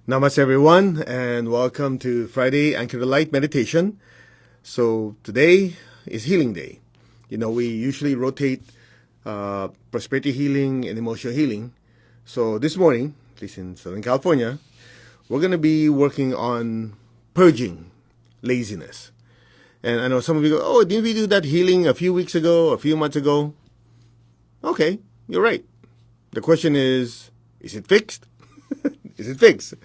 Namaste everyone, and welcome to Friday Anchor the Light meditation. So today is healing day. We usually rotate prosperity healing and emotional healing. So this morning, at least in Southern California, we're going to be working on purging laziness. And I know some of you go, oh, didn't we do that healing a few weeks ago, a few months ago? Okay, you're right. The question is it fixed? Is it fixed?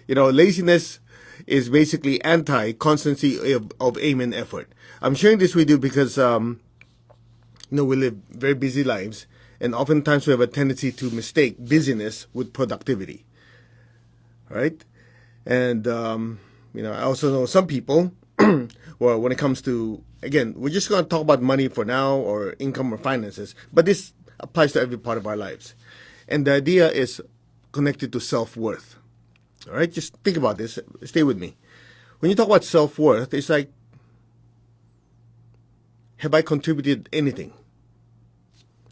Laziness is basically anti-constancy of aim and effort. I'm sharing this with you because, we live very busy lives, and oftentimes we have a tendency to mistake busyness with productivity, right? And, I also know some people, well, when it comes to, again, we're just going to talk about money for now, or income or finances, but this applies to every part of our lives. And the idea is connected to self-worth. All right, just think about this. Stay with me. When you talk about self-worth, it's like, have I contributed anything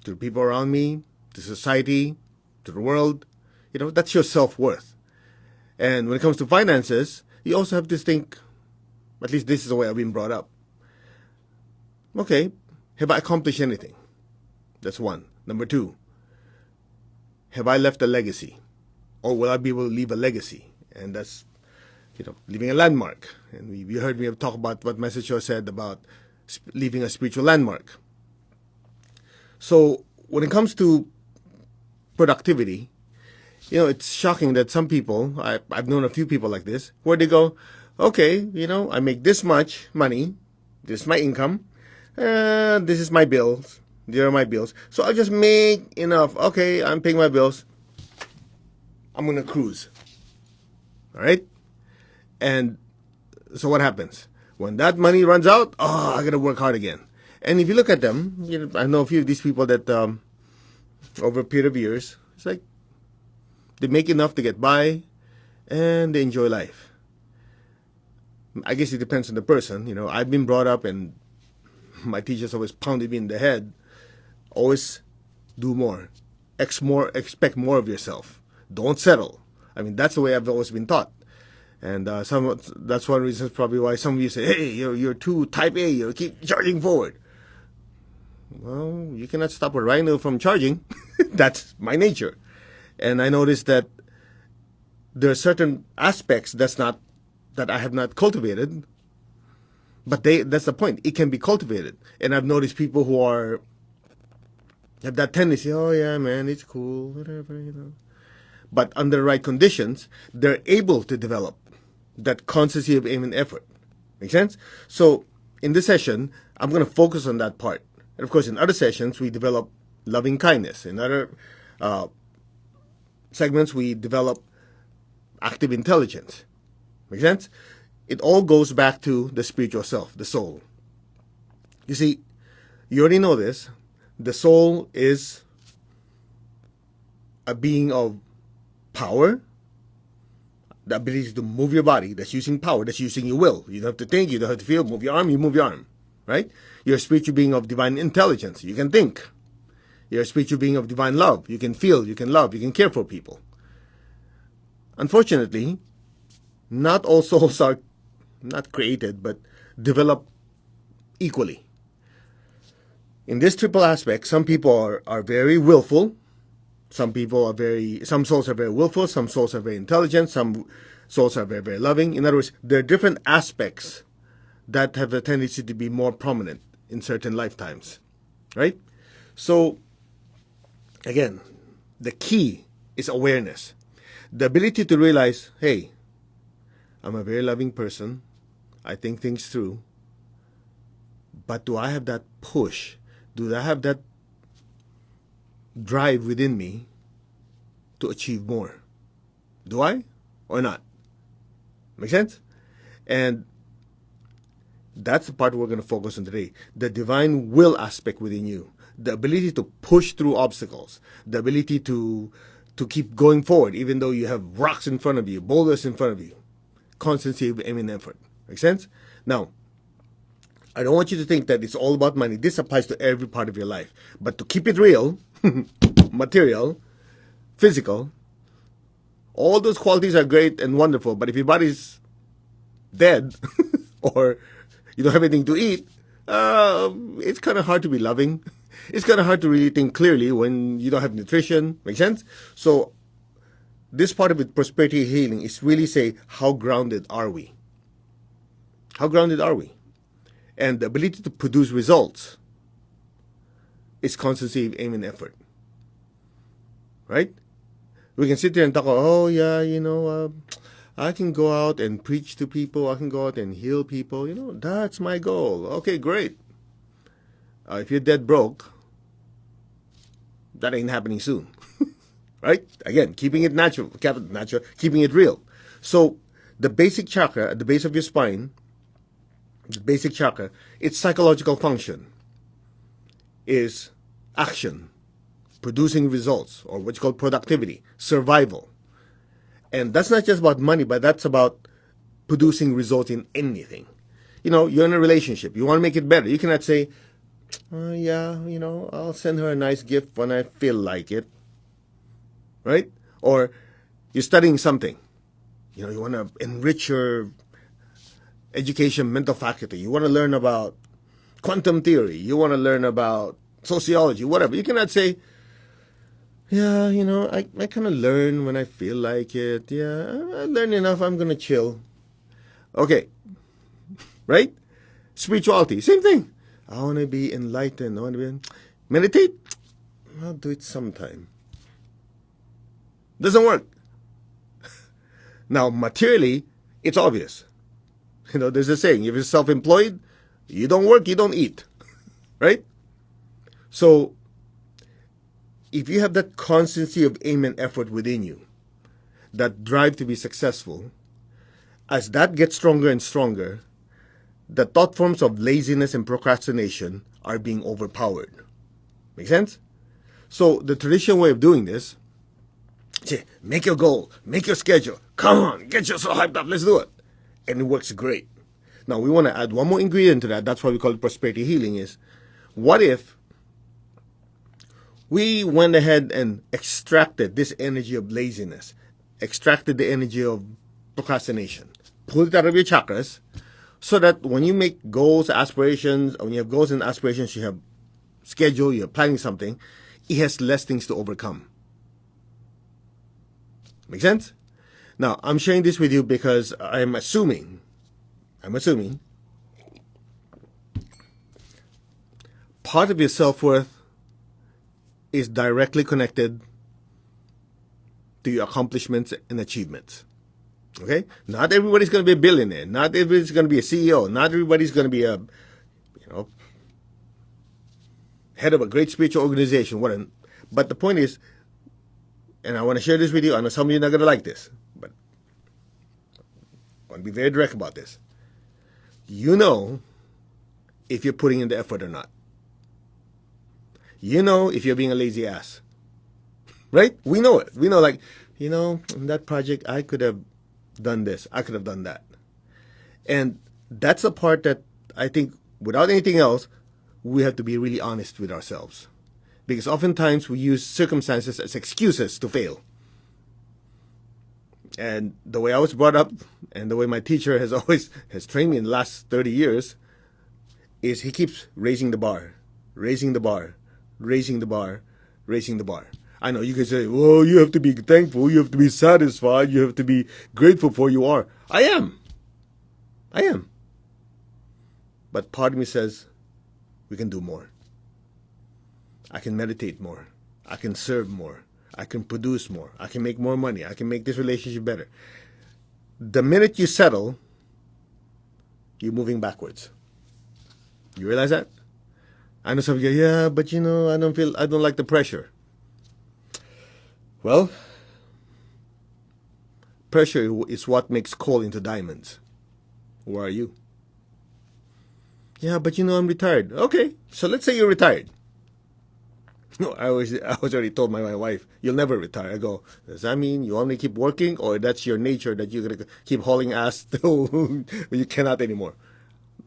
to the people around me, to society, to the world? That's your self-worth. And when it comes to finances, you also have to think, at least this is the way I've been brought up. Okay, have I accomplished anything? That's one. Number two, have I left a legacy? Or will I be able to leave a legacy? And that's, leaving a landmark. And you heard me talk about what Message Show said about leaving a spiritual landmark. So when it comes to productivity, it's shocking that some people, I've known a few people like this, where they go, okay, I make this much money, this is my income, this is my bills, these are my bills. So I just make enough. Okay, I'm paying my bills. I'm going to cruise. All right? And so what happens? When that money runs out, I got to work hard again. And if you look at them, I know a few of these people that over a period of years, it's like they make enough to get by and they enjoy life. I guess it depends on the person. I've been brought up and my teachers always pounded me in the head. Always do more. Expect more of yourself. Don't settle. That's the way I've always been taught. And that's one reason probably why some of you say, hey, you're too type A, you keep charging forward. Well, you cannot stop a rhino from charging. That's my nature. And I noticed that there are certain aspects that I have not cultivated, but that's the point. It can be cultivated. And I've noticed people who have that tendency, oh yeah, man, it's cool, whatever, But under the right conditions, they're able to develop that constancy of aim and effort. Make sense? So in this session, I'm going to focus on that part. And of course, in other sessions, we develop loving kindness. In other segments, we develop active intelligence. Make sense? It all goes back to the spiritual self, the soul. You see, you already know this. The soul is a being of power, the ability to move your body, that's using power, that's using your will. You don't have to think, you don't have to feel, move your arm, you move your arm, right? You're a spiritual being of divine intelligence, you can think. You're a spiritual being of divine love, you can feel, you can love, you can care for people. Unfortunately, not all souls are not created, but develop equally. In this triple aspect, some people are very willful. Some souls are very willful, some souls are very intelligent, some souls are very, very loving. In other words, there are different aspects that have a tendency to be more prominent in certain lifetimes, right? So, again, the key is awareness. The ability to realize, hey, I'm a very loving person, I think things through, but do I have that push? Do I have that drive within me to achieve more? Do I or not? Make sense? And that's the part we're going to focus on today. The divine will aspect within you. The ability to push through obstacles. The ability to keep going forward even though you have rocks in front of you, boulders in front of you. Constancy of aim and effort. Make sense? Now, I don't want you to think that it's all about money. This applies to every part of your life. But to keep it real, material, physical, All those qualities are great and wonderful, but if your body's dead or you don't have anything to eat, it's kind of hard to be loving. It's kind of hard to really think clearly when you don't have nutrition. Make sense? So this part of it, prosperity healing, is really say, how grounded are we? How grounded are we? And the ability to produce results is constancy, aim, and effort. Right? We can sit there and talk, oh yeah, I can go out and preach to people. I can go out and heal people. That's my goal. Okay, great. If you're dead broke, that ain't happening soon. Right? Again, keeping it natural, keeping it real. So the basic chakra at the base of your spine, the basic chakra, its psychological function is action, producing results, or what you call productivity, survival. And that's not just about money, but that's about producing results in anything. You're in a relationship. You want to make it better. You cannot say, oh, yeah, I'll send her a nice gift when I feel like it. Right? Or you're studying something. You want to enrich your education, mental faculty. You want to learn about quantum theory. You want to learn about sociology, whatever. You cannot say, yeah, I kind of learn when I feel like it. Yeah, I learn enough. I'm going to chill. Okay. Right? Spirituality, same thing. I want to be enlightened. I want to be meditate. I'll do it sometime. Doesn't work. Now, materially, it's obvious. There's a saying, if you're self-employed, you don't work, you don't eat. Right? So, if you have that constancy of aim and effort within you, that drive to be successful, as that gets stronger and stronger, the thought forms of laziness and procrastination are being overpowered. Make sense? So the traditional way of doing this, make your goal, make your schedule, come on, get yourself hyped up, let's do it. And it works great. Now we want to add one more ingredient to that. That's why we call it prosperity healing. Is what if we went ahead and extracted this energy of laziness, extracted the energy of procrastination, pulled it out of your chakras, so that when you make goals, aspirations, when you have goals and aspirations, you have schedule, you're planning something, it has less things to overcome. Make sense? Now, I'm sharing this with you because I'm assuming part of your self-worth is directly connected to your accomplishments and achievements. Okay? Not everybody's going to be a billionaire. Not everybody's going to be a CEO. Not everybody's going to be a, head of a great spiritual organization. But the point is, and I want to share this with you. I know some of you are not going to like this, but I want to be very direct about this. If you're putting in the effort or not. If you're being a lazy ass. Right? We know it. We know, in that project, I could have done this. I could have done that. And that's the part that I think, without anything else, we have to be really honest with ourselves. Because oftentimes we use circumstances as excuses to fail. And the way I was brought up, and the way my teacher has trained me in the last 30 years, is he keeps raising the bar, raising the bar, raising the bar, raising the bar. I know you can say, well, you have to be thankful, you have to be satisfied, you have to be grateful for you are. I am. But part of me says, we can do more. I can meditate more. I can serve more. I can produce more. I can make more money. I can make this relationship better. The minute you settle, you're moving backwards. You realize that? I know some of you go, yeah, but I don't like the pressure. Well, pressure is what makes coal into diamonds. Who are you? Yeah, but I'm retired. Okay, so let's say you're retired. No, I was already told my wife, you'll never retire. I go, does that mean you only keep working, or that's your nature that you're going to keep hauling ass till you cannot anymore?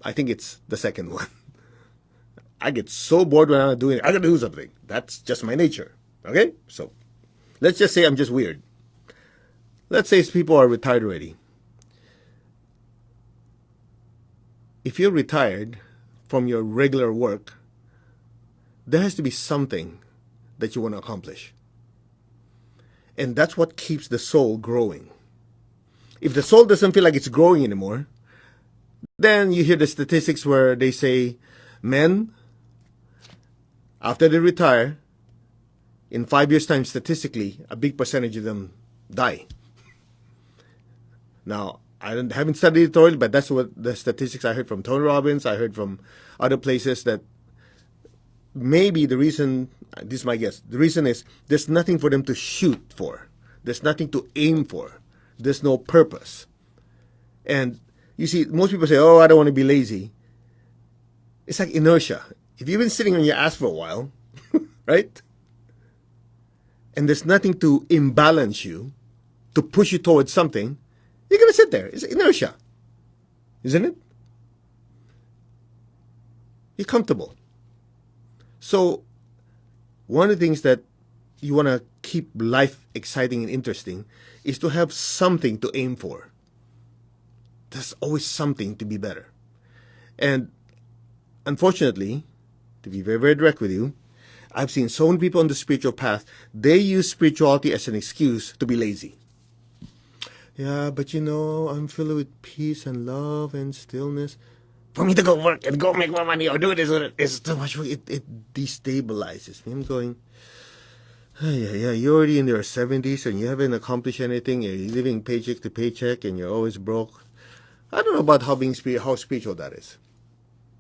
I think it's the second one. I get so bored when I'm not doing it. I got to do something. That's just my nature. Okay? So let's just say I'm just weird. let's say people are retired already. If you're retired from your regular work, there has to be something that you want to accomplish. And that's what keeps the soul growing. If the soul doesn't feel like it's growing anymore, then you hear the statistics where they say men, after they retire, in 5 years' time, statistically, a big percentage of them die. Now, haven't studied it thoroughly, but that's what the statistics I heard from Tony Robbins. I heard from other places that maybe the reason, this is my guess, the reason is there's nothing for them to shoot for. There's nothing to aim for. There's no purpose. And you see, most people say, oh, I don't want to be lazy. It's like inertia. If you've been sitting on your ass for a while, right? And there's nothing to imbalance you, to push you towards something, you're going to sit there. It's inertia. Isn't it? You're comfortable. So, one of the things that you want to keep life exciting and interesting is to have something to aim for. There's always something to be better. And unfortunately, to be very, very direct with you, I've seen so many people on the spiritual path, they use spirituality as an excuse to be lazy. Yeah, but I'm filled with peace and love and stillness. For me to go work and go make more money or do this or that, it's too much work. It destabilizes me. I'm going, yeah, you're already in your 70s and you haven't accomplished anything. You're living paycheck to paycheck and you're always broke. I don't know about how spiritual that is.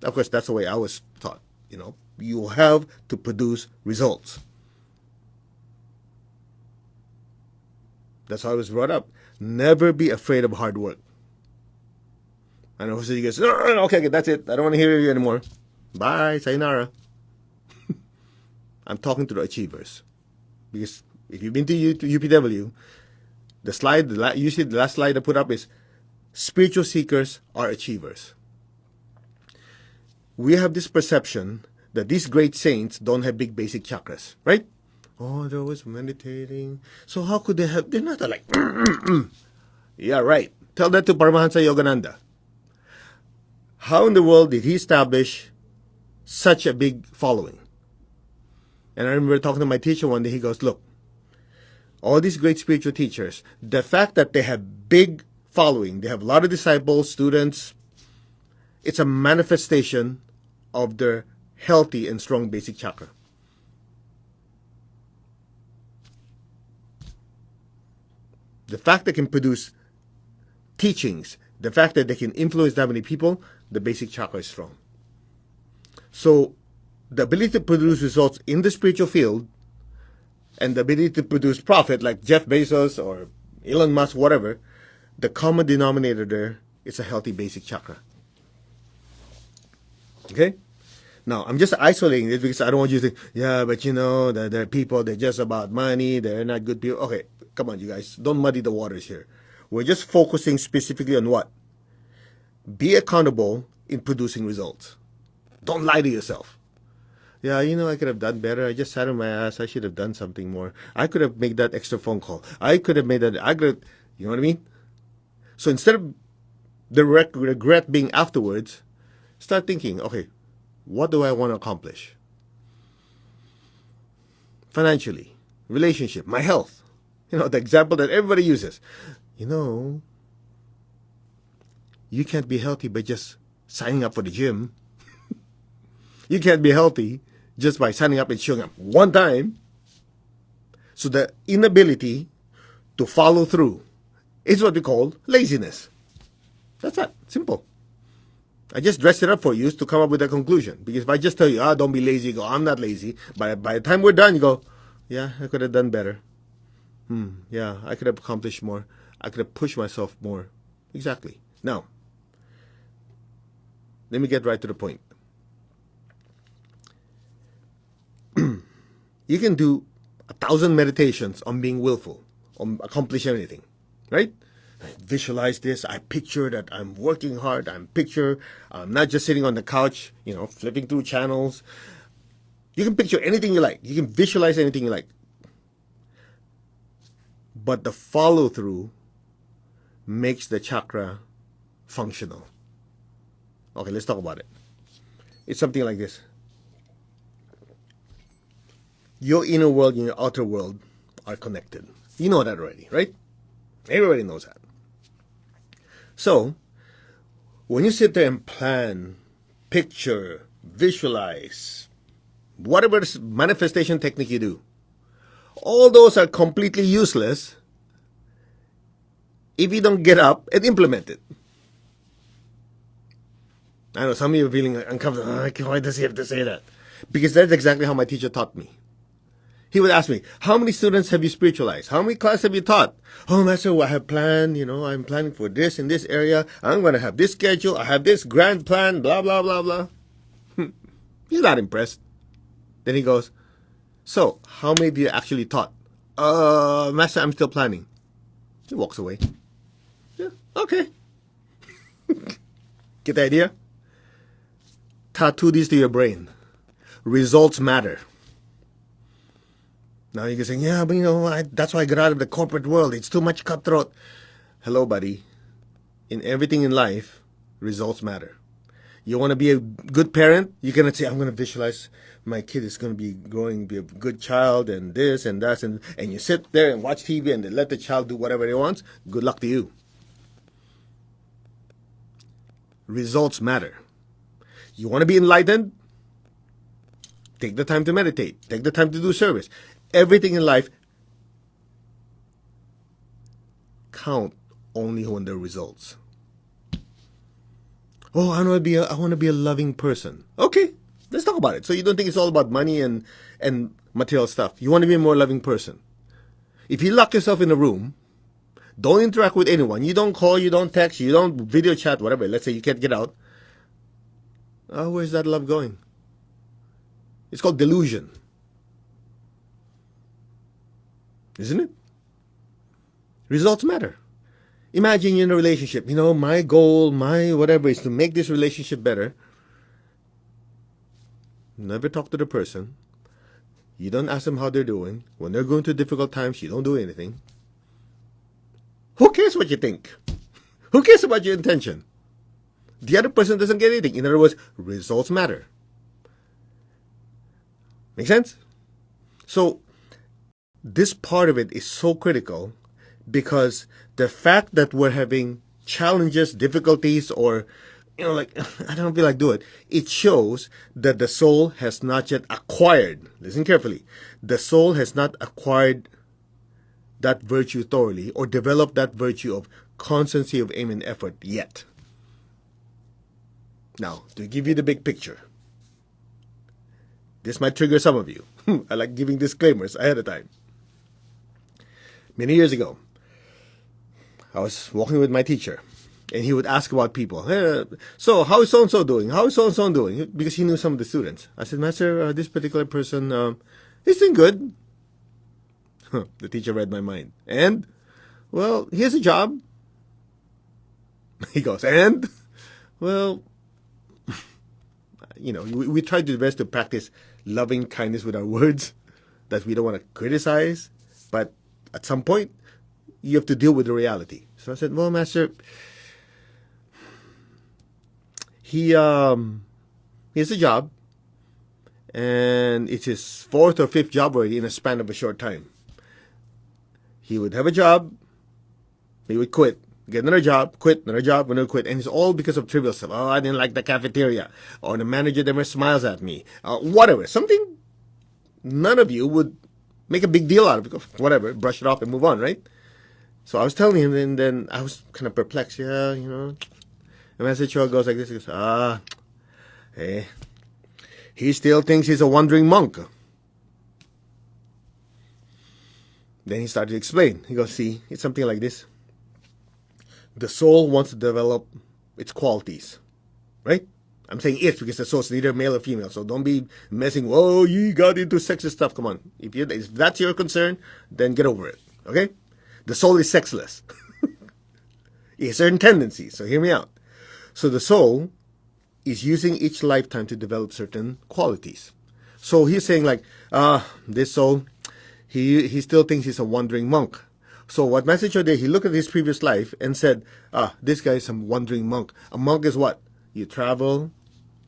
Of course, that's the way I was taught. You have to produce results. That's how I was brought up. Never be afraid of hard work. I know you guys, no, okay, that's it. I don't want to hear you anymore. Bye, sayonara. I'm talking to the achievers. Because if you've been to UPW, you see the last slide I put up is spiritual seekers are achievers. We have this perception that these great saints don't have big basic chakras, right? Oh, they're always meditating. So how could they have? They're not like, yeah, right. Tell that to Paramahansa Yogananda. How in the world did he establish such a big following? And I remember talking to my teacher one day. He goes, look, all these great spiritual teachers, the fact that they have big following, they have a lot of disciples, students, it's a manifestation of their healthy and strong basic chakra. The fact they can produce teachings, the fact that they can influence that many people, the basic chakra is strong. So, the ability to produce results in the spiritual field and the ability to produce profit, like Jeff Bezos or Elon Musk, whatever, the common denominator there is a healthy basic chakra. Okay? Now, I'm just isolating this because I don't want you to think, yeah, but there are people, they're just about money, they're not good people. Okay, come on, you guys. Don't muddy the waters here. We're just focusing specifically on what? Be accountable in producing results. Don't lie to yourself. Yeah, I could have done better. I just sat on my ass. I should have done something more. I could have made that extra phone call. I could have made that. You know what I mean? So instead of the regret being afterwards, start thinking, okay, what do I want to accomplish? Financially, relationship, my health. The example that everybody uses. You can't be healthy by just signing up for the gym. You can't be healthy just by signing up and showing up one time. So the inability to follow through is what we call laziness. That's that. Simple. I just dressed it up for you to come up with a conclusion. Because if I just tell you, don't be lazy, you go, I'm not lazy. By the time we're done, you go, yeah, I could have done better. Yeah, I could have accomplished more. I could have pushed myself more. Exactly. Now, let me get right to the point. You can do 1,000 meditations on being willful, on accomplishing anything, right? I visualize this. I picture that I'm working hard. I'm not just sitting on the couch, flipping through channels. You can picture anything you like. You can visualize anything you like. But the follow-through makes the chakra functional. Okay, let's talk about it. It's something like this. Your inner world and your outer world are connected. You know that already, right? Everybody knows that. So, when you sit there and plan, picture, visualize, whatever manifestation technique you do, all those are completely useless if you don't get up and implement it. I know some of you are feeling uncomfortable. Why does he have to say that? Because that's exactly how my teacher taught me. He would ask me, how many students have you spiritualized? How many classes have you taught? Oh, Master, I have planned, I'm planning for this in this area. I'm going to have this schedule. I have this grand plan, blah, blah, blah, blah. He's not impressed. Then he goes, so, how many of you actually taught? Master, I'm still planning. He walks away. Yeah, okay. Get the idea? Tattoo this to your brain. Results matter. Now you can say, yeah, but that's why I got out of the corporate world. It's too much cutthroat. Hello, buddy. In everything in life, results matter. You want to be a good parent? You cannot say, I'm going to visualize my kid is going to be growing, be a good child, and this and that. And you sit there and watch TV and let the child do whatever he wants. Good luck to you. Results matter. You want to be enlightened? Take the time to meditate. Take the time to do service. Everything in life count only when there are results. Oh, I want to be a loving person. Okay, let's talk about it. So you don't think it's all about money and material stuff. You want to be a more loving person. If you lock yourself in a room, don't interact with anyone. You don't call, you don't text, you don't video chat, whatever. Let's say you can't get out. Where's that love going? It's called delusion. Isn't it? Results matter. Imagine you're in a relationship. My goal, my whatever is to make this relationship better. Never talk to the person. You don't ask them how they're doing. When they're going through difficult times, you don't do anything. Who cares what you think? Who cares about your intention? The other person doesn't get anything. In other words, results matter. Make sense? So, this part of it is so critical because the fact that we're having challenges, difficulties, or, I don't feel like doing it, it shows that the soul has not yet acquired, listen carefully, the soul has not acquired that virtue thoroughly or developed that virtue of constancy of aim and effort yet. Now, to give you the big picture, this might trigger some of you. I like giving disclaimers ahead of time. Many years ago, I was walking with my teacher, and he would ask about people. Hey, so, how is so-and-so doing? How is so-and-so doing? Because he knew some of the students. I said, Master, this particular person, he's doing good. The teacher read my mind. And? Well, he has a job. He goes, and? Well, we try to best to practice loving kindness with our words that we don't want to criticize, but at some point, you have to deal with the reality. So I said, well, Master, he has a job, and it's his fourth or fifth job already in a span of a short time. He would have a job, he would quit, get another job, quit, another job, another quit, and it's all because of trivial stuff. Oh, I didn't like the cafeteria, or the manager never smiles at me, whatever. Something none of you would make a big deal out of it. Whatever, brush it off and move on, right? So I was telling him, and then I was kind of perplexed. Yeah, the message goes like this. He goes, hey, he still thinks he's a wandering monk. Then he started to explain. He goes, see, it's something like this. The soul wants to develop its qualities, right? I'm saying it because the soul's neither male or female, so don't be messing, whoa, you got into sexist stuff. Come on. If that's your concern, then get over it, okay? The soul is sexless. It has certain tendencies, so hear me out. So the soul is using each lifetime to develop certain qualities. So he's saying like, this soul, he still thinks he's a wandering monk. So what Master Cho did, he looked at his previous life and said, this guy is some wandering monk. A monk is what? You travel,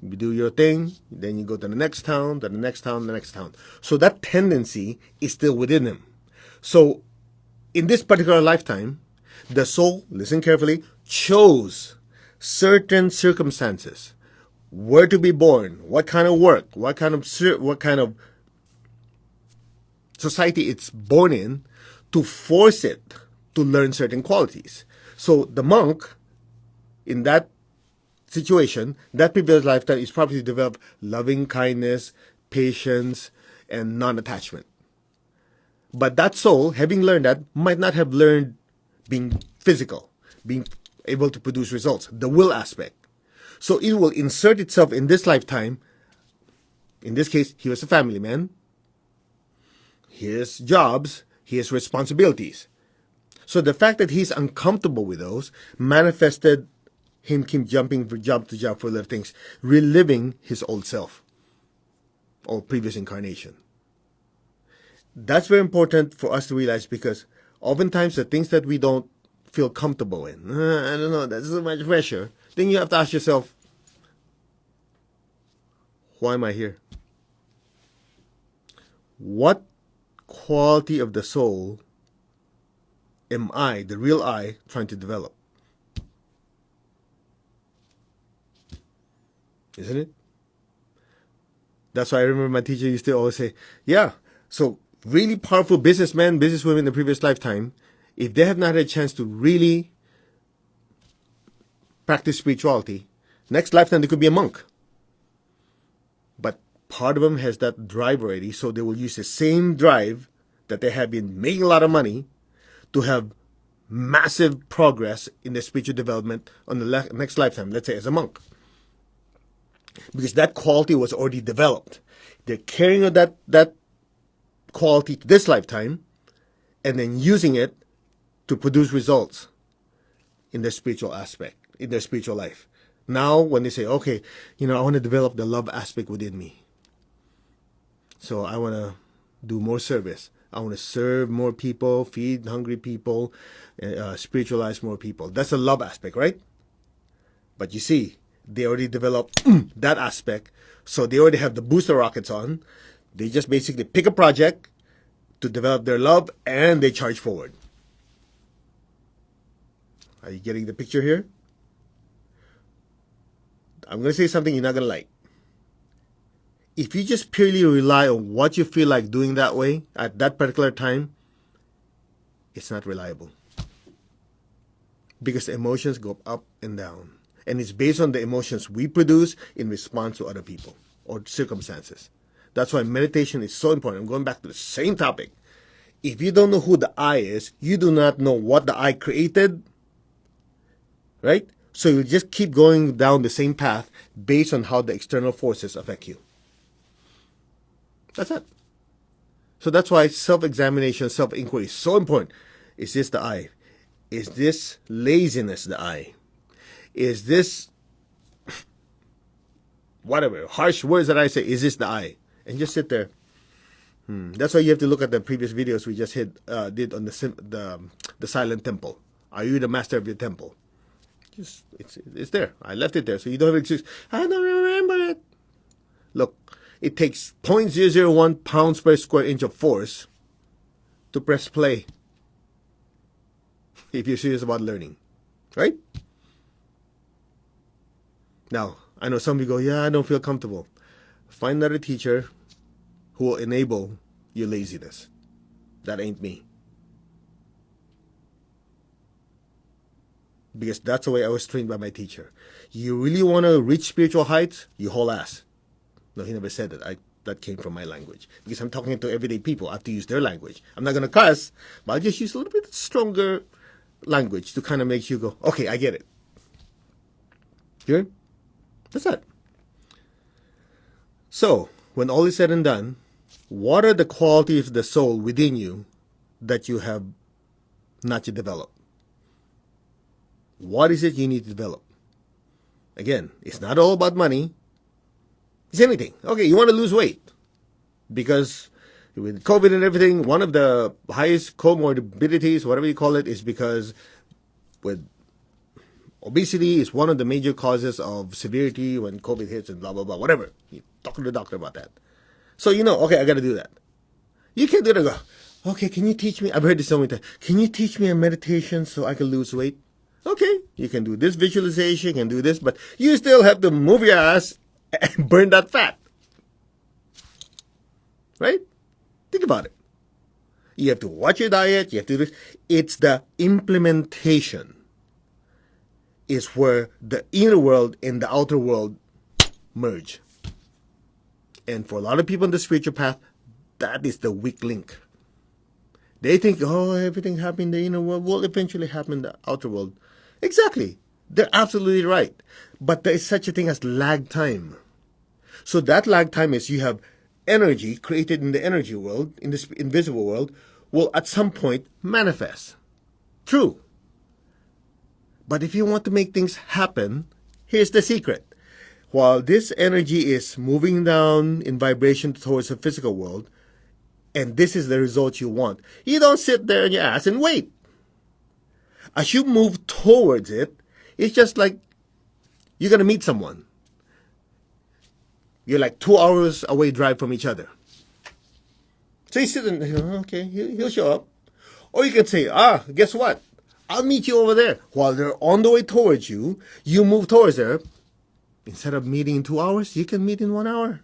you do your thing, then you go to the next town, to the next town, the next town. So that tendency is still within him. So in this particular lifetime, the soul, listen carefully, chose certain circumstances, where to be born, what kind of work, what kind of society it's born in, to force it to learn certain qualities. So the monk, in that situation, that previous lifetime is probably to develop loving kindness, patience, and non-attachment. But that soul, having learned that, might not have learned being physical, being able to produce results, the will aspect. So it will insert itself in this lifetime. In this case, he was a family man. His jobs, his responsibilities. So the fact that he's uncomfortable with those manifested him jumping from job to job for little things, reliving his old self or previous incarnation. That's very important for us to realize, because oftentimes the things that we don't feel comfortable in, I don't know, that's so much pressure. Then you have to ask yourself, why am I here? What quality of the soul am I, the real I, trying to develop? Isn't it? That's why I remember my teacher used to always say, yeah, so really powerful businessmen, businesswomen in the previous lifetime, if they have not had a chance to really practice spirituality, next lifetime they could be a monk. But part of them has that drive already, so they will use the same drive that they have been making a lot of money to have massive progress in their spiritual development on the next lifetime, let's say as a monk. Because that quality was already developed. They're carrying that quality to this lifetime and then using it to produce results in their spiritual aspect, in their spiritual life. Now, when they say, okay, I want to develop the love aspect within me. So I want to do more service. I want to serve more people, feed hungry people, spiritualize more people. That's the love aspect, right? But you see, they already developed that aspect. So they already have the booster rockets on. They just basically pick a project to develop their love and they charge forward. Are you getting the picture here? I'm going to say something you're not going to like. If you just purely rely on what you feel like doing that way at that particular time, it's not reliable. Because the emotions go up and down. And it's based on the emotions we produce in response to other people or circumstances. That's why meditation is so important. I'm going back to the same topic. If you don't know who the I is, you do not know what the I created, right? So you just keep going down the same path based on how the external forces affect you. That's it. So that's why self-examination, self-inquiry is so important. Is this the I? Is this laziness the I? Is this, whatever, harsh words that I say, is this the I? And just sit there. That's why you have to look at the previous videos we just did on the silent temple. Are you the master of your temple? Just it's there. I left it there, so you don't have excuse. I don't remember it. Look, it takes 0.001 pounds per square inch of force to press play. If you're serious about learning, right? Now, I know some of you go, yeah, I don't feel comfortable. Find another teacher who will enable your laziness. That ain't me. Because that's the way I was trained by my teacher. You really want to reach spiritual heights? You haul ass. No, he never said that. That came from my language. Because I'm talking to everyday people. I have to use their language. I'm not going to cuss, but I'll just use a little bit stronger language to kind of make you go, okay, I get it. Good? That's it. So, when all is said and done, what are the qualities of the soul within you that you have not yet developed? What is it you need to develop? Again, it's not all about money. It's anything. Okay, you want to lose weight because With COVID and everything, one of the highest comorbidities, whatever you call it, is because with obesity is one of the major causes of severity when COVID hits and blah, blah, blah, whatever. You talk to the doctor about that. So, okay, I got to do that. You can't do it and go, okay, can you teach me? I've heard this so many times. Can you teach me a meditation so I can lose weight? Okay, you can do this visualization, you can do this, but you still have to move your ass and burn that fat. Right? Think about it. You have to watch your diet, you have to do this. It's the implementation is where the inner world and the outer world merge. And for a lot of people in the spiritual path, that is the weak link. They think, everything happened in the inner world will eventually happen in the outer world. Exactly. They're absolutely right. But there is such a thing as lag time. So that lag time is you have energy created in the energy world, in this invisible world, will at some point manifest. True. But if you want to make things happen, here's the secret. While this energy is moving down in vibration towards the physical world, and this is the result you want, you don't sit there on your ass and wait. As you move towards it, it's just like you're going to meet someone. You're like 2 hours away drive from each other. So you sit and, okay, he'll show up. Or you can say, guess what? I'll meet you over there. While they're on the way towards you, you move towards there. Instead of meeting in 2 hours, you can meet in 1 hour.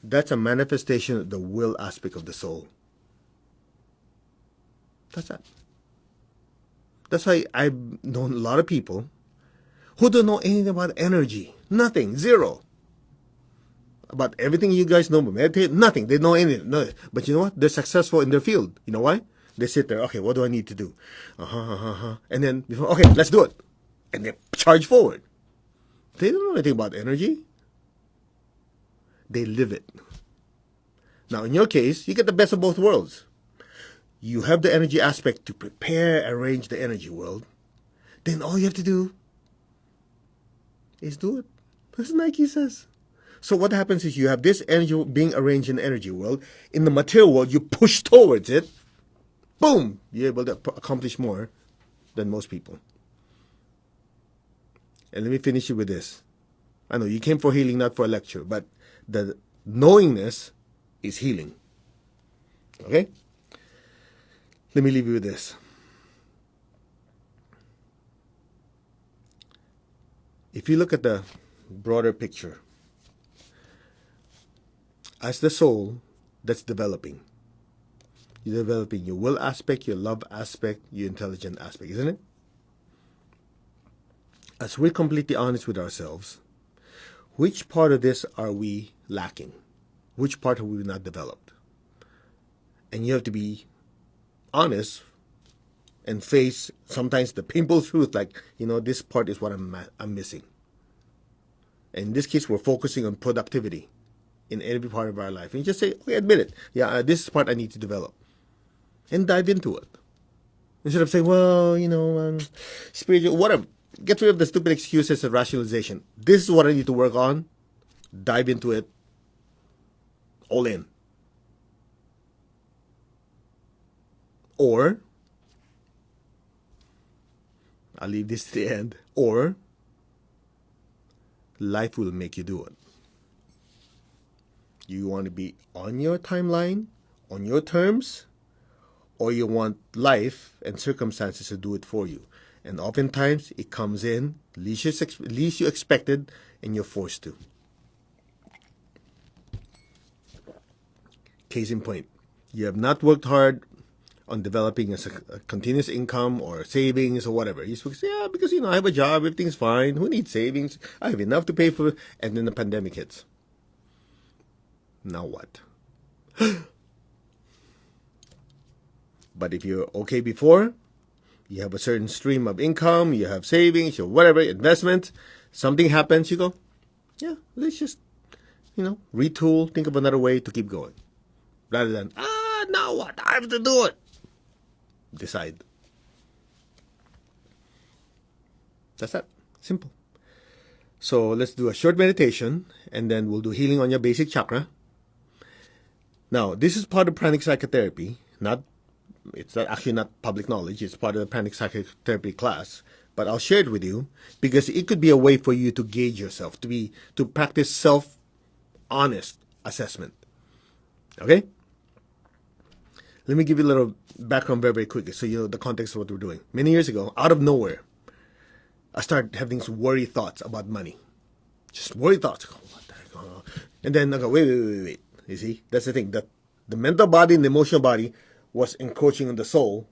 That's a manifestation of the will aspect of the soul. That's that. That's why I've known a lot of people who don't know anything about energy. Nothing. Zero. About everything you guys know about meditation, nothing. They know anything. No. But you know what? They're successful in their field. You know why? They sit there, okay, what do I need to do? And then, okay, let's do it. And they charge forward. They don't know anything about energy. They live it. Now, in your case, you get the best of both worlds. You have the energy aspect to prepare, arrange the energy world. Then all you have to do is do it. As Nike says. So what happens is you have this energy being arranged in the energy world. In the material world, you push towards it. Boom! You're able to accomplish more than most people. And let me finish it with this. I know you came for healing, not for a lecture, but the knowingness is healing. Okay? Let me leave you with this. If you look at the broader picture, as the soul that's developing, you're developing your will aspect, your love aspect, your intelligent aspect, isn't it? As we're completely honest with ourselves, which part of this are we lacking? Which part have we not developed? And you have to be honest and face sometimes the painful truth, like, this part is what I'm missing. And in this case, we're focusing on productivity in every part of our life. And you just say, okay, admit it. Yeah, this is part I need to develop. And dive into it. Instead of saying, spiritual, whatever. Get rid of the stupid excuses and rationalization. This is what I need to work on. Dive into it. All in. Or, I'll leave this to the end. Or, life will make you do it. You want to be on your timeline, on your terms, or you want life and circumstances to do it for you. And oftentimes, it comes in least you expected, and you're forced to. Case in point, you have not worked hard on developing a continuous income or savings or whatever. You're supposed to say, because, I have a job, everything's fine. Who needs savings? I have enough to pay for it. And then the pandemic hits. Now what? But if you're okay before, you have a certain stream of income, you have savings, or whatever, investment, something happens, you go, yeah, let's just, retool, think of another way to keep going. Rather than, now what? I have to do it. Decide. That's that. Simple. So let's do a short meditation, and then we'll do healing on your basic chakra. Now, this is part of pranic psychotherapy. It's not actually not public knowledge. It's part of the pranic psychotherapy class. But I'll share it with you because it could be a way for you to gauge yourself, to practice self-honest assessment. Okay? Let me give you a little background very, very quickly so you know the context of what we're doing. Many years ago, out of nowhere, I started having these worry thoughts about money. Just worry thoughts. What the heck? And then I go, wait. You see? That's the thing. The mental body and the emotional body was encroaching on the soul.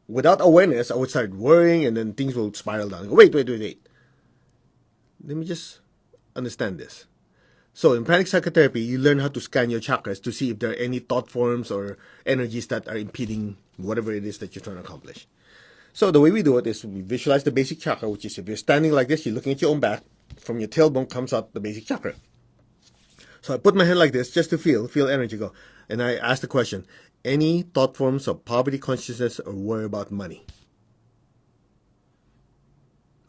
Without awareness, I would start worrying and then things will spiral down. I go, wait. Let me just understand this. So in pranic psychotherapy, you learn how to scan your chakras to see if there are any thought forms or energies that are impeding whatever it is that you're trying to accomplish. So the way we do it is we visualize the basic chakra, which is if you're standing like this, you're looking at your own back. From your tailbone comes out the basic chakra. So I put my hand like this just to feel energy go. And I ask the question, any thought forms of poverty consciousness or worry about money?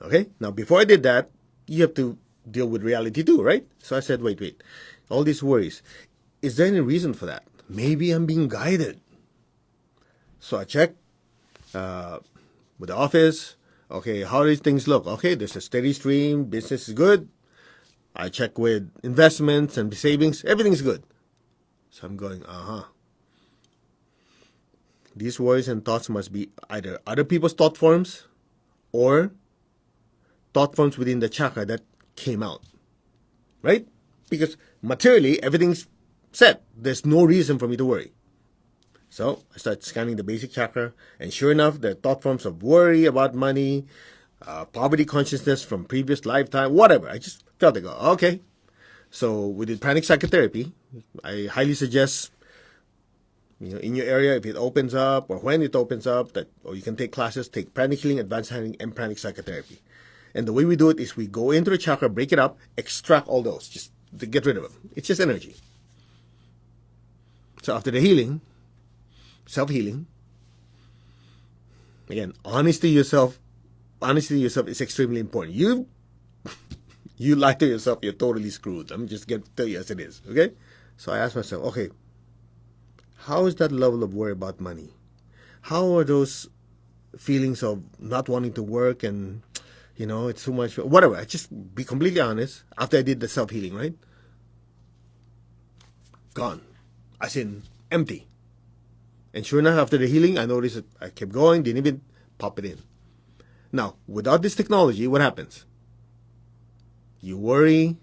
Okay? Now, before I did that, you have to deal with reality too, right? So I said, wait. All these worries. Is there any reason for that? Maybe I'm being guided. So I check with the office. Okay, how do things look? Okay, there's a steady stream. Business is good. I check with investments and savings. Everything's good. So I'm going, These worries and thoughts must be either other people's thought forms or thought forms within the chakra that came out. Right? Because materially, everything's set. There's no reason for me to worry. So I start scanning the basic chakra, and sure enough, the thought forms of worry about money, poverty consciousness from previous lifetime, whatever. I just felt it go, okay. So we did pranic psychotherapy. I highly suggest, in your area, if it opens up or when it opens up, or you can take classes, take pranic healing, advanced healing, and pranic psychotherapy. And the way we do it is we go into the chakra, break it up, extract all those, just to get rid of them. It's just energy. So after the healing, self-healing, again, honesty to yourself is extremely important. You lie to yourself, you're totally screwed. I'm just going to tell you as it is, okay? So I asked myself, okay, how is that level of worry about money? How are those feelings of not wanting to work and, it's too much, whatever. I just be completely honest. After I did the self-healing, right? Gone. As in, empty. And sure enough, after the healing, I noticed that I kept going, didn't even pop it in. Now, without this technology, what happens? You worry,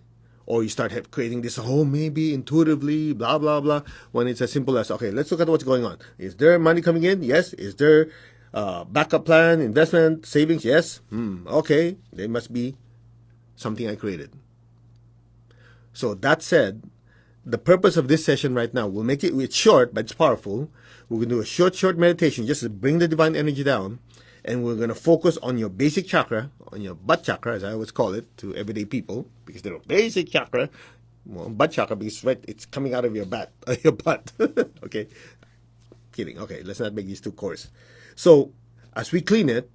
or you start creating this, maybe intuitively, blah, blah, blah, when it's as simple as, okay, let's look at what's going on. Is there money coming in? Yes. Is there backup plan, investment, savings? Yes. Okay, there must be something I created. So that said, the purpose of this session right now, we'll make it's short, but it's powerful. We're going to do a short meditation just to bring the divine energy down. And we're going to focus on your basic chakra, on your butt chakra, as I always call it to everyday people, because they're basic chakra, butt chakra, because it's coming out of your butt. Okay, kidding. Okay, let's not make these too coarse. So as we clean it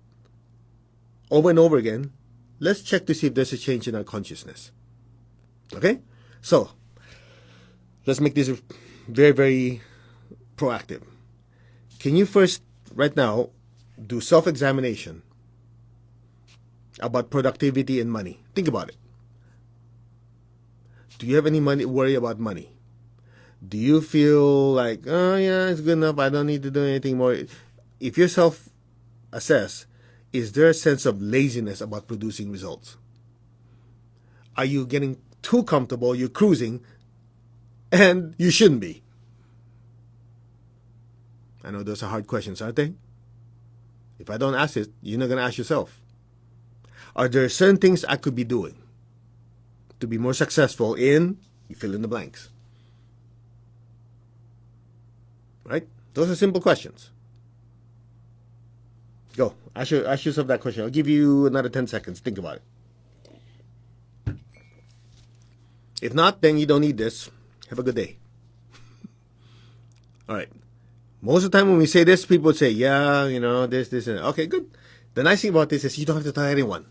over and over again, let's check to see if there's a change in our consciousness. Okay, so let's make this very, very proactive. Can you first, right now, do self-examination about productivity and money? Think about it. Do you have any worry about money? Do you feel like, it's good enough, I don't need to do anything more? If you self-assess, is there a sense of laziness about producing results? Are you getting too comfortable, you're cruising, and you shouldn't be? I know those are hard questions, aren't they? If I don't ask it, you're not going to ask yourself. Are there certain things I could be doing to be more successful in, you fill in the blanks? Right? Those are simple questions. Go. Ask yourself that question. I'll give you another 10 seconds. Think about it. If not, then you don't need this. Have a good day. All right. Most of the time when we say this, people say, this, and okay, good. The nice thing about this is you don't have to tell anyone.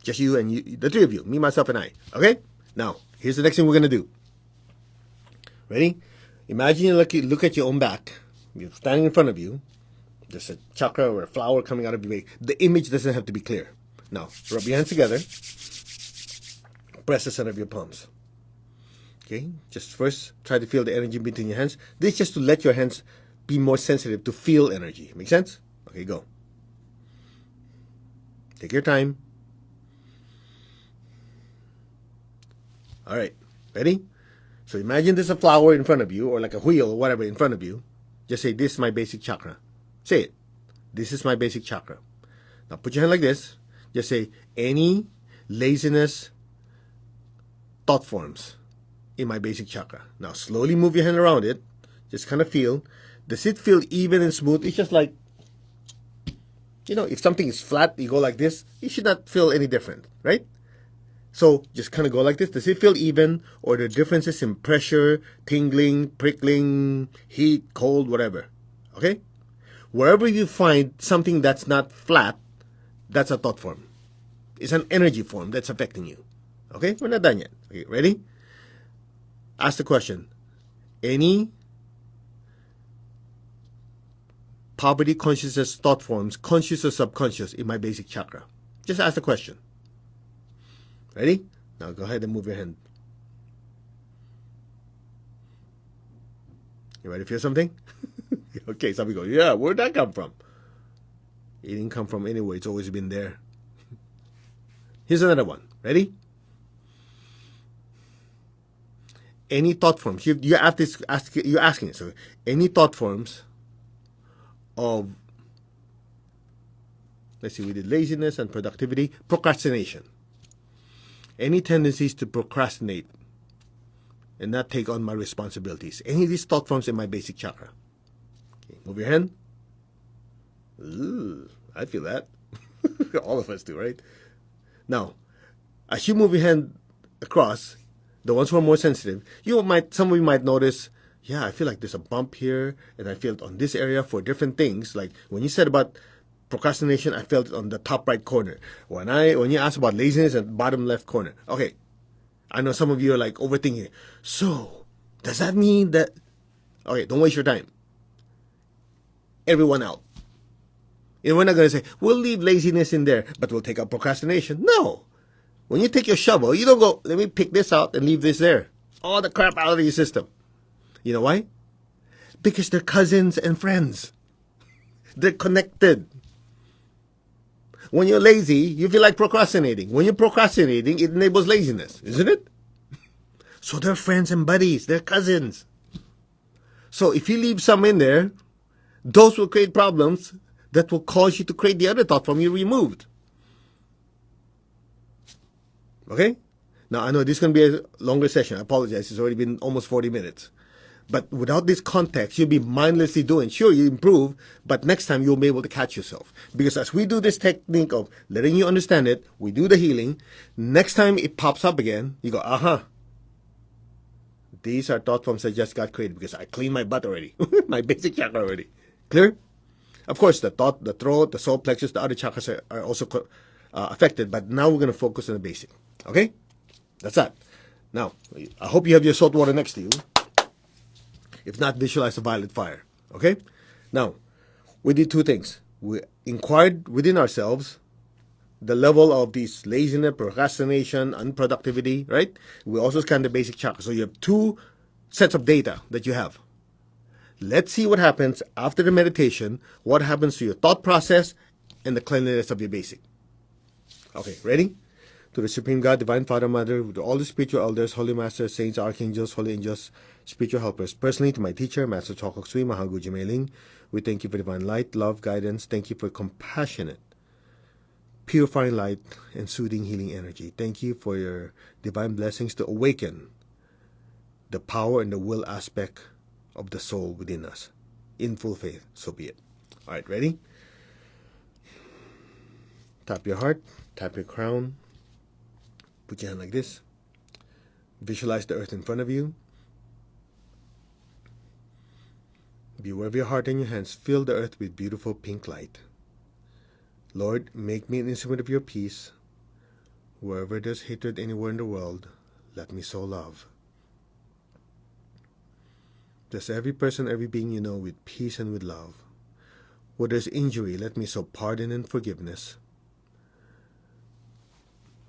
Just you and you, the three of you, me, myself, and I. Okay? Now, here's the next thing we're going to do. Ready? Imagine you look at your own back. You're standing in front of you. There's a chakra or a flower coming out of your back. The image doesn't have to be clear. Now, rub your hands together. Press the center of your palms. Okay? Just first, try to feel the energy between your hands. This is just to let your hands be more sensitive to feel energy. Make sense? Okay, go. Take your time. All right. Ready? So imagine there's a flower in front of you, or like a wheel or whatever in front of you. Just say, this is my basic chakra. Say it. This is my basic chakra. Now put your hand like this. Just say, any laziness thought forms in my basic chakra. Now slowly move your hand around it. Just kind of feel. Does it feel even and smooth? It's just like, if something is flat, you go like this, you should not feel any different, right? So just kind of go like this. Does it feel even, or the differences in pressure, tingling, prickling, heat, cold, whatever? Okay? Wherever you find something that's not flat, that's a thought form. It's an energy form that's affecting you. Okay? We're not done yet. Okay, ready? Ask the question. Any poverty consciousness thought forms, conscious or subconscious, in my basic chakra? Just ask the question. Ready? Now go ahead and move your hand. You ready to feel something? Okay, some people go, yeah, where'd that come from? It didn't come from anywhere. It's always been there. Here's another one. Ready? Any thought forms. You're asking it. So any thought forms of, let's see, we did laziness and productivity, procrastination. Any tendencies to procrastinate and not take on my responsibilities. Any of these thought forms in my basic chakra. Okay, move your hand. Ooh, I feel that. All of us do, right? Now, as you move your hand across, the ones who are more sensitive, some of you might notice, yeah, I feel like there's a bump here, and I feel it on this area for different things. Like when you said about procrastination, I felt it on the top right corner. When you asked about laziness, at bottom left corner. Okay, I know some of you are like overthinking. So, does that mean that... Okay, don't waste your time. Everyone out. We're not going to say, we'll leave laziness in there, but we'll take out procrastination. No. When you take your shovel, you don't go, let me pick this out and leave this there. All the crap out of your system. You know why? Because they're cousins and friends. They're connected. When you're lazy, you feel like procrastinating. When you're procrastinating, it enables laziness, isn't it? So they're friends and buddies. They're cousins. So if you leave some in there, those will create problems that will cause you to create the other thought form you removed. Okay? Now, I know this is going to be a longer session. I apologize. It's already been almost 40 minutes. But without this context, you'll be mindlessly doing. Sure, you improve, but next time you'll be able to catch yourself. Because as we do this technique of letting you understand it, we do the healing. Next time it pops up again, you go, aha. These are thought forms that just got created because I cleaned my butt already. My basic chakra already. Clear? Of course, the thought, the throat, the solar plexus, the other chakras are also affected. But now we're going to focus on the basic. Okay? That's that. Now, I hope you have your salt water next to you. If not, visualize a violet fire. Okay? Now, we did two things. We inquired within ourselves the level of these laziness, procrastination, unproductivity, right? We also scanned the basic chakra. So you have two sets of data that you have. Let's see what happens after the meditation, what happens to your thought process and the cleanliness of your basic. Okay, ready? To the Supreme God, Divine Father, Mother, with all the spiritual elders, holy masters, saints, archangels, holy angels, spiritual helpers. Personally, to my teacher, Master Chokok Sui, Mahaguji Meiling, we thank you for divine light, love, guidance. Thank you for compassionate, purifying light and soothing, healing energy. Thank you for your divine blessings to awaken the power and the will aspect of the soul within us. In full faith, so be it. All right, ready? Tap your heart, tap your crown. Put your hand like this. Visualize the earth in front of you. Be aware of your heart and your hands. Fill the earth with beautiful pink light. Lord, make me an instrument of your peace. Wherever there's hatred anywhere in the world, let me sow love. Bless every person, every being you know with peace and with love. Where there's injury, let me sow pardon and forgiveness.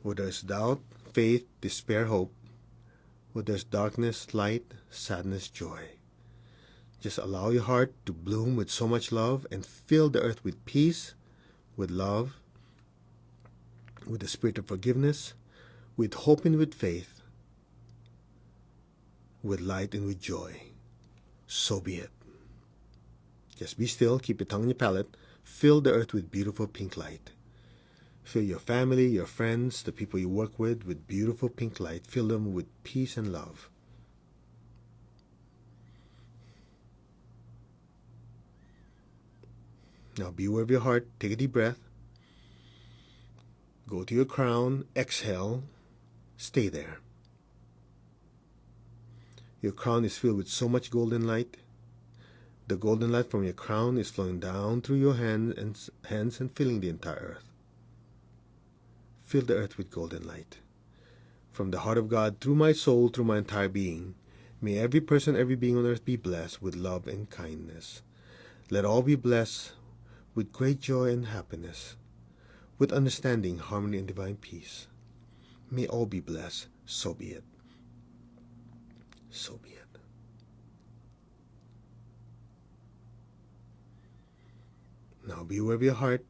Where there's doubt, faith, despair, hope. Where there's darkness, light, sadness, joy. Just allow your heart to bloom with so much love and fill the earth with peace, with love, with the spirit of forgiveness, with hope and with faith, with light and with joy. So be it. Just be still, keep your tongue in your palate, fill the earth with beautiful pink light. Fill your family, your friends, the people you work with beautiful pink light. Fill them with peace and love. Now be aware of your heart. Take a deep breath. Go to your crown. Exhale. Stay there. Your crown is filled with so much golden light. The golden light from your crown is flowing down through your hands and filling the entire earth. Fill the earth with golden light. From the heart of God, through my soul, through my entire being, may every person, every being on earth be blessed with love and kindness. Let all be blessed with great joy and happiness, with understanding, harmony, and divine peace. May all be blessed. So be it. So be it. Now be aware of your heart.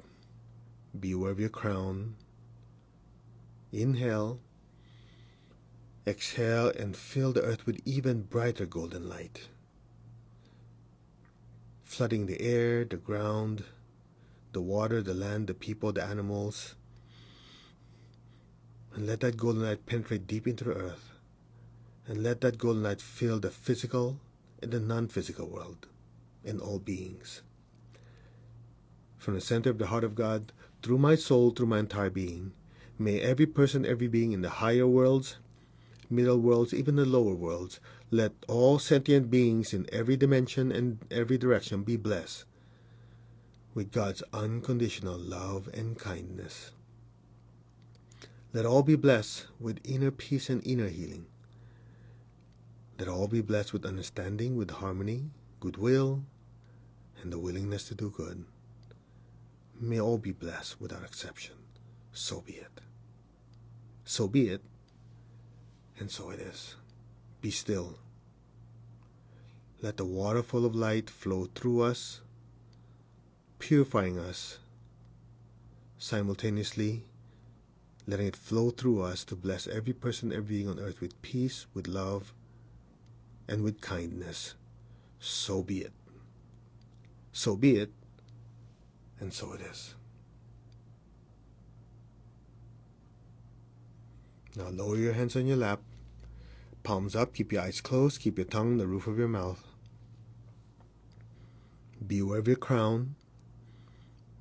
Be aware of your crown. Inhale. Exhale and fill the earth with even brighter golden light, flooding the air, the ground, the water, the land, the people, the animals. And let that golden light penetrate deep into the earth. And let that golden light fill the physical and the non-physical world and all beings. From the center of the heart of God, through my soul, through my entire being, may every person, every being in the higher worlds, middle worlds, even the lower worlds, let all sentient beings in every dimension and every direction be blessed with God's unconditional love and kindness. Let all be blessed with inner peace and inner healing. Let all be blessed with understanding, with harmony, goodwill, and the willingness to do good. May all be blessed without exception. So be it. So be it, and so it is. Be still. Let the waterfall of light flow through us, purifying us, simultaneously letting it flow through us to bless every person, every being on earth with peace, with love, and with kindness. So be it. So be it, and so it is. Now lower your hands on your lap, palms up, keep your eyes closed, keep your tongue on the roof of your mouth. Be aware of your crown.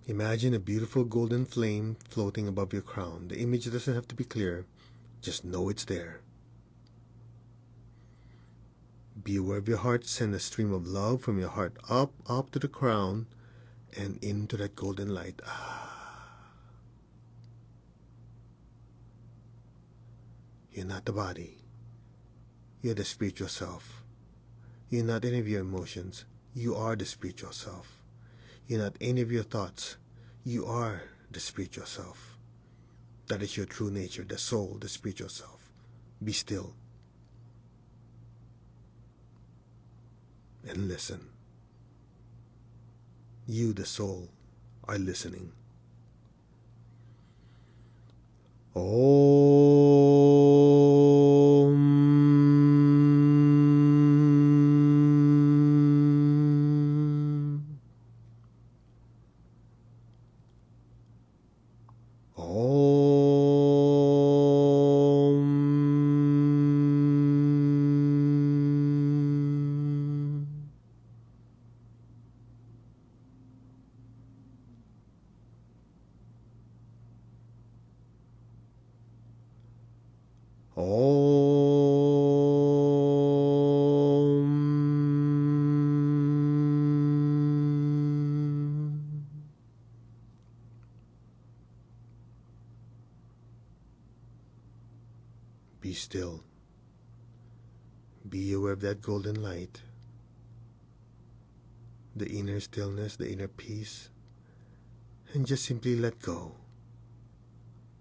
Imagine a beautiful golden flame floating above your crown. The image doesn't have to be clear, just know it's there. Be aware of your heart. Send a stream of love from your heart up to the crown and into that golden light. You're not the body. You're the spiritual self. You're not any of your emotions. You are the spiritual self. You're not any of your thoughts. You are the spiritual self. That is your true nature, the soul, the spiritual self. Be still and listen. You, the soul, are listening. still. Be aware of that golden light, the inner stillness, the inner peace, and just simply let go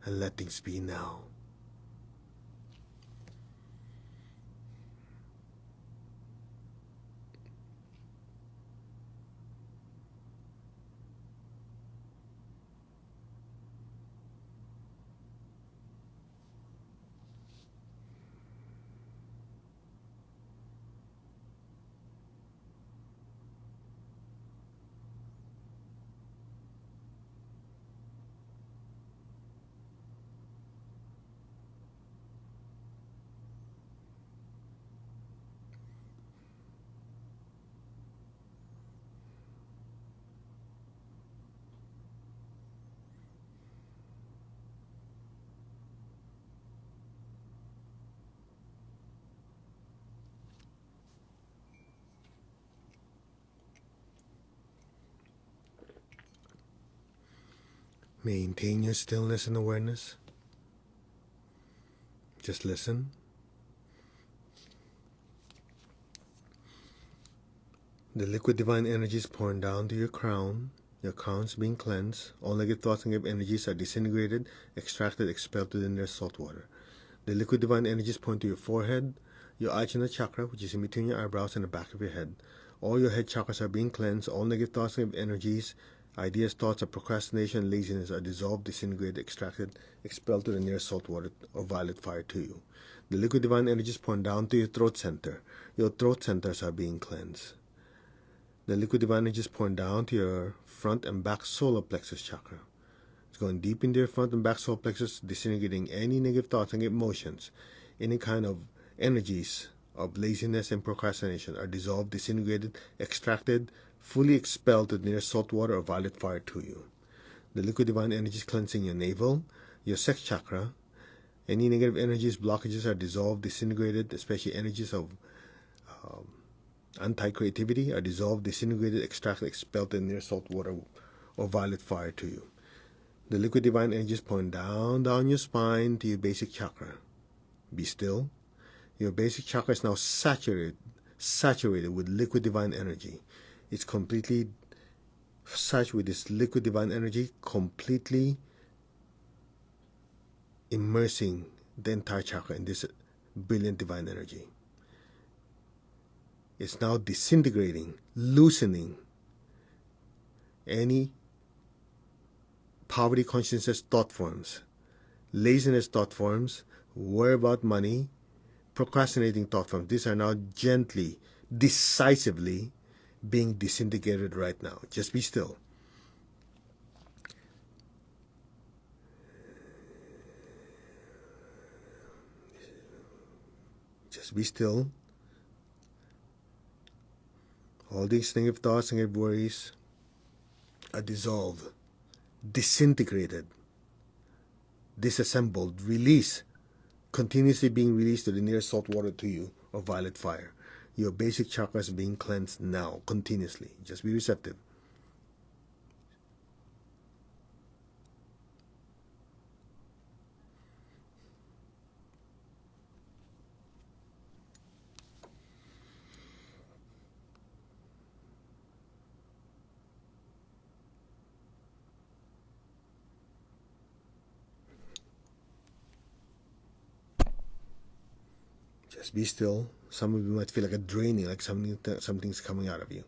and let things be now. Maintain your stillness and awareness. Just listen. The liquid divine energy is pouring down to your crown. Your crown's being cleansed. All negative thoughts and negative energies are disintegrated, extracted, expelled to the near salt water. The liquid divine energies point to your forehead, your Ajna chakra, which is in between your eyebrows and the back of your head. All your head chakras are being cleansed. All negative thoughts and negative energies, ideas, thoughts of procrastination, laziness are dissolved, disintegrated, extracted, expelled to the near salt water or violet fire to you. The liquid divine energies point down to your throat center. Your throat centers are being cleansed. The liquid divine energies point down to your front and back solar plexus chakra. It's going deep into your front and back solar plexus, disintegrating any negative thoughts and emotions. Any kind of energies of laziness and procrastination are dissolved, disintegrated, extracted, fully expelled to the near salt water or violet fire to you. The liquid divine energies cleansing your navel, your sex chakra. Any negative energies, blockages are dissolved, disintegrated, especially energies of anti-creativity are dissolved, disintegrated, extracted, expelled to the near salt water or violet fire to you. The liquid divine energies point down your spine to your basic chakra. Be still. Your basic chakra is now saturated with liquid divine energy. It's completely saturated with this liquid divine energy, completely immersing the entire chakra in this brilliant divine energy. It's now disintegrating, loosening any poverty consciousness thought forms, laziness thought forms, worry about money, procrastinating thought forms. These are now gently, decisively being disintegrated right now. Just be still. Just be still. All these negative thoughts and negative worries are dissolved, disintegrated, disassembled, released, continuously being released to the near salt water to you or violet fire. Your basic chakra is being cleansed now, continuously. Just be receptive. Just be still. Some of you might feel like a draining, like something's coming out of you.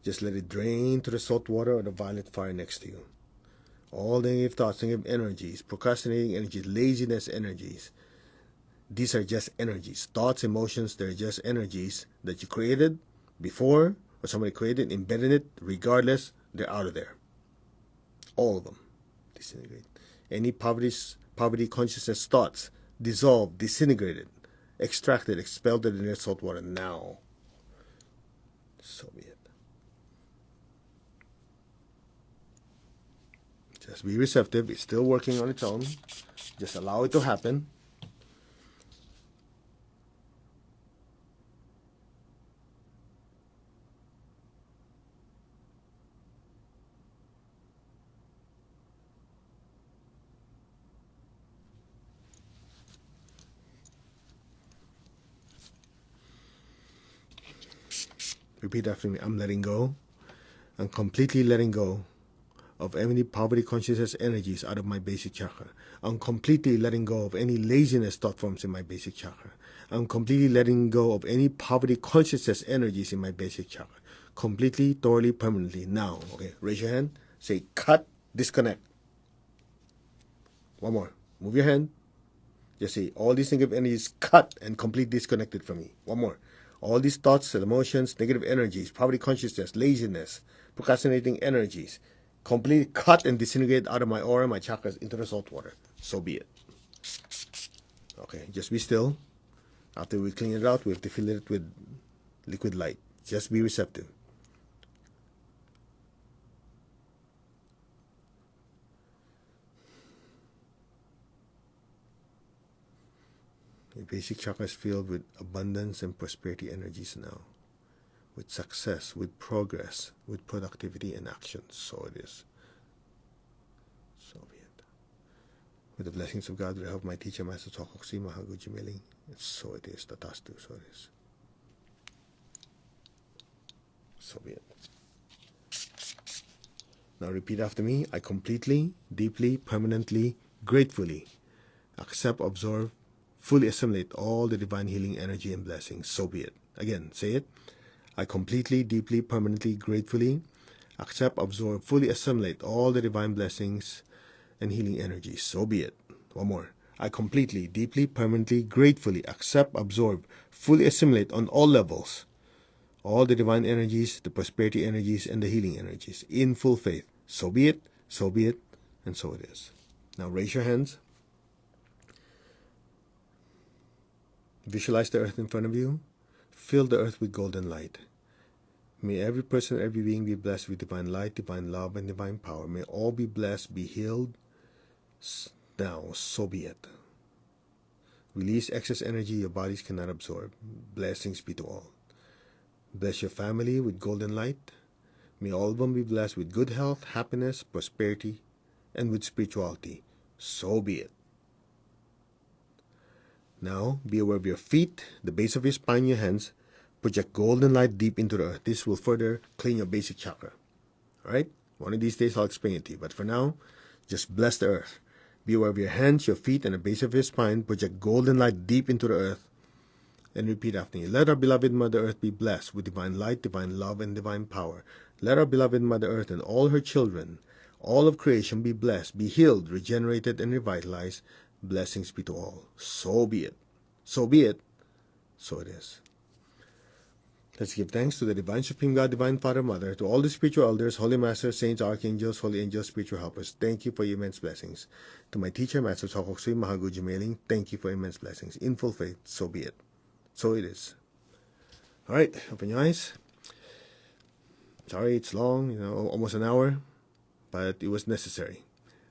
Just let it drain to the salt water or the violet fire next to you. All the negative thoughts, negative energies, procrastinating energies, laziness energies. These are just energies. Thoughts, emotions, they're just energies that you created before or somebody created, embedded it. Regardless, they're out of there. All of them disintegrate. Any poverty consciousness thoughts dissolved, disintegrated, extracted, expelled to the near salt water now. So be it. Just be receptive. It's still working on its own. Just allow it to happen. Repeat after me. I'm letting go. I'm completely letting go of any poverty consciousness energies out of my basic chakra. I'm completely letting go of any laziness thought forms in my basic chakra. I'm completely letting go of any poverty consciousness energies in my basic chakra. Completely, thoroughly, permanently. Now, okay, raise your hand. Say cut, disconnect. One more. Move your hand. Just say all these negative energies cut and completely disconnected from me. One more. All these thoughts and emotions, negative energies, poverty consciousness, laziness, procrastinating energies, completely cut and disintegrate out of my aura, my chakras, into the salt water. So be it. Okay, just be still. After we clean it out, we have to fill it with liquid light. Just be receptive. Your basic chakra is filled with abundance and prosperity energies now, with success, with progress, with productivity and action. So it is. So be it. With the blessings of God, with the help of my teacher, Master Tokoksi Mahaguji Meling. So it is. Tatastu. So it is. So be it. Now repeat after me. I completely, deeply, permanently, gratefully accept, absorb, fully assimilate all the divine healing energy and blessings. So be it. Again, say it. I completely, deeply, permanently, gratefully accept, absorb, fully assimilate all the divine blessings and healing energies. So be it. One more. I completely, deeply, permanently, gratefully accept, absorb, fully assimilate on all levels all the divine energies, the prosperity energies, and the healing energies in full faith. So be it, and so it is. Now raise your hands. Visualize the earth in front of you. Fill the earth with golden light. May every person, every being be blessed with divine light, divine love, and divine power. May all be blessed, be healed. Now, so be it. Release excess energy your bodies cannot absorb. Blessings be to all. Bless your family with golden light. May all of them be blessed with good health, happiness, prosperity, and with spirituality. So be it. Now, be aware of your feet, the base of your spine, your hands. Project golden light deep into the earth. This will further clean your basic chakra. Alright? One of these days I'll explain it to you. But for now, just bless the earth. Be aware of your hands, your feet, and the base of your spine. Project golden light deep into the earth. And repeat after me. Let our beloved Mother Earth be blessed with divine light, divine love, and divine power. Let our beloved Mother Earth and all her children, all of creation, be blessed, be healed, regenerated, and revitalized. Blessings be to all. So be it. So be it. So it is. Let's give thanks to the Divine Supreme God, Divine Father, Mother, to all the spiritual elders, holy masters, saints, archangels, holy angels, spiritual helpers. Thank you for your immense blessings. To my teacher, Master Tokoksui Mahaguji Mailing, thank you for immense blessings. In full faith, so be it. So it is. All right, open your eyes. Sorry, it's long, almost an hour, but it was necessary.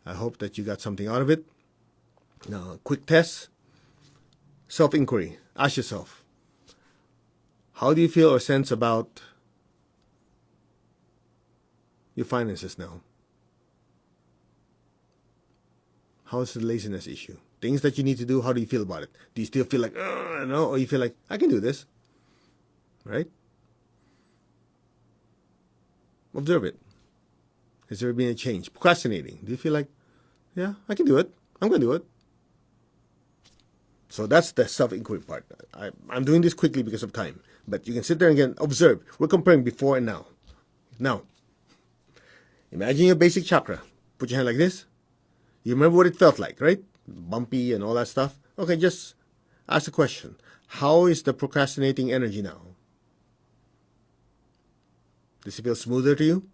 I hope that you got something out of it. Now, quick test. Self-inquiry. Ask yourself, how do you feel or sense about your finances now? How's the laziness issue? Things that you need to do, how do you feel about it? Do you still feel like, no? Or you feel like, I can do this? Right? Observe it. Has there been a change? Procrastinating. Do you feel like, yeah, I can do it. I'm going to do it. So that's the self-inquiry part. I'm doing this quickly because of time. But you can sit there and again, observe. We're comparing before and now. Now, imagine your basic chakra. Put your hand like this. You remember what it felt like, right? Bumpy and all that stuff. Okay, just ask the question. How is the procrastinating energy now? Does it feel smoother to you?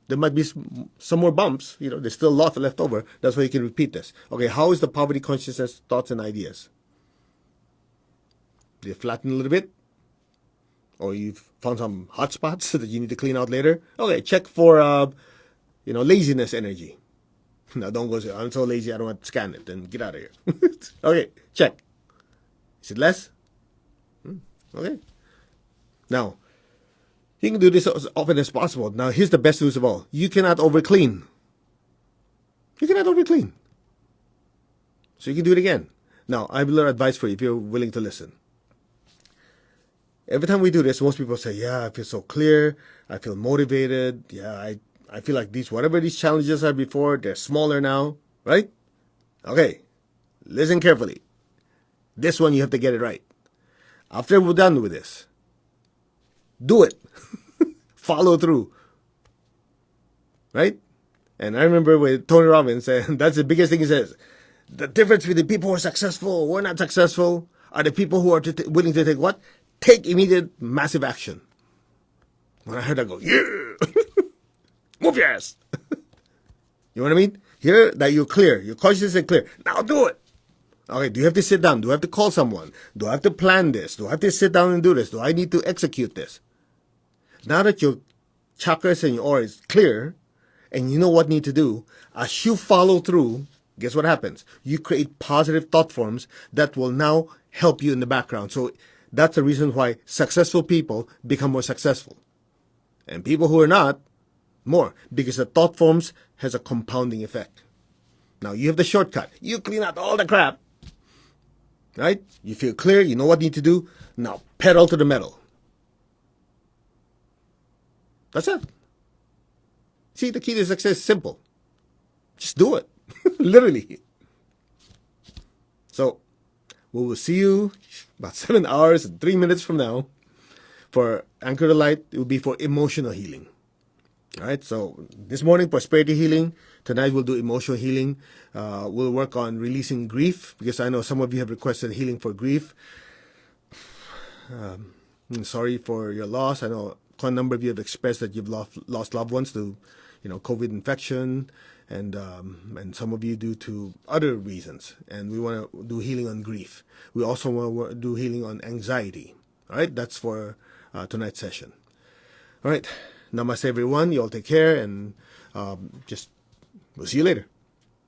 There might be some more bumps. There's still a lot left over. That's why you can repeat this. Okay, how is the poverty consciousness, thoughts, and ideas? Did it flatten a little bit? Or you've found some hot spots that you need to clean out later? Okay, check for, laziness energy. Now, don't go say, I'm so lazy, I don't want to scan it. Then get out of here. Okay, check. Is it less? Okay. Now, you can do this as often as possible. Now, here's the best news of all. You cannot overclean. You cannot overclean. So you can do it again. Now, I have a little advice for you if you're willing to listen. Every time we do this, most people say, yeah, I feel so clear. I feel motivated. Yeah, I feel like whatever these challenges are before, they're smaller now, right? Okay, listen carefully. This one, you have to get it right. After we're done with this, do it. Follow through. Right? And I remember with Tony Robbins, and that's the biggest thing he says. The difference between the people who are successful or who are not successful are the people who are willing to take what? Take immediate, massive action. When I heard that, I go, yeah! Move your ass! You know what I mean? Here, that you're clear. Your conscious and clear. Now do it! Okay, do you have to sit down? Do I have to call someone? Do I have to plan this? Do I have to sit down and do this? Do I need to execute this? Now that your chakras and your aura is clear, and you know what you need to do, as you follow through, guess what happens? You create positive thought forms that will now help you in the background. So that's the reason why successful people become more successful. And people who are not, more. Because the thought forms has a compounding effect. Now you have the shortcut. You clean out all the crap. Right? You feel clear. You know what you need to do. Now pedal to the metal. That's it. See, the key to success is simple. Just do it. Literally. So, we will see you about 7 hours and 3 minutes from now. For Anchor the Light, it will be for emotional healing. All right, so this morning, prosperity healing. Tonight, we'll do emotional healing. We'll work on releasing grief, because I know some of you have requested healing for grief. I'm sorry for your loss. I know a number of you have expressed that you've lost loved ones to, COVID infection, and some of you due to other reasons. And we want to do healing on grief. We also want to do healing on anxiety. All right, that's for tonight's session. All right, namaste, everyone. You all take care, and we'll see you later.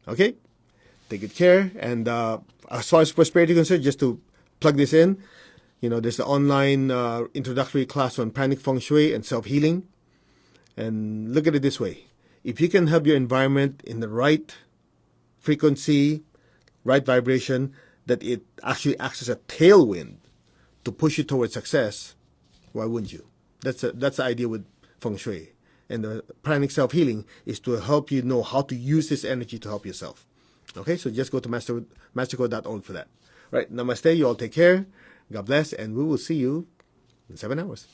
Okay, take good care. And as far as prosperity is concerned, just to plug this in, there's the online introductory class on pranic feng shui and self-healing. And look at it this way. If you can have your environment in the right frequency, right vibration, that it actually acts as a tailwind to push you towards success, why wouldn't you? That's the idea with feng shui. And the pranic self-healing is to help you know how to use this energy to help yourself. Okay, so just go to mastercode.org for that. Right, namaste. You all take care. God bless, and we will see you in 7 hours.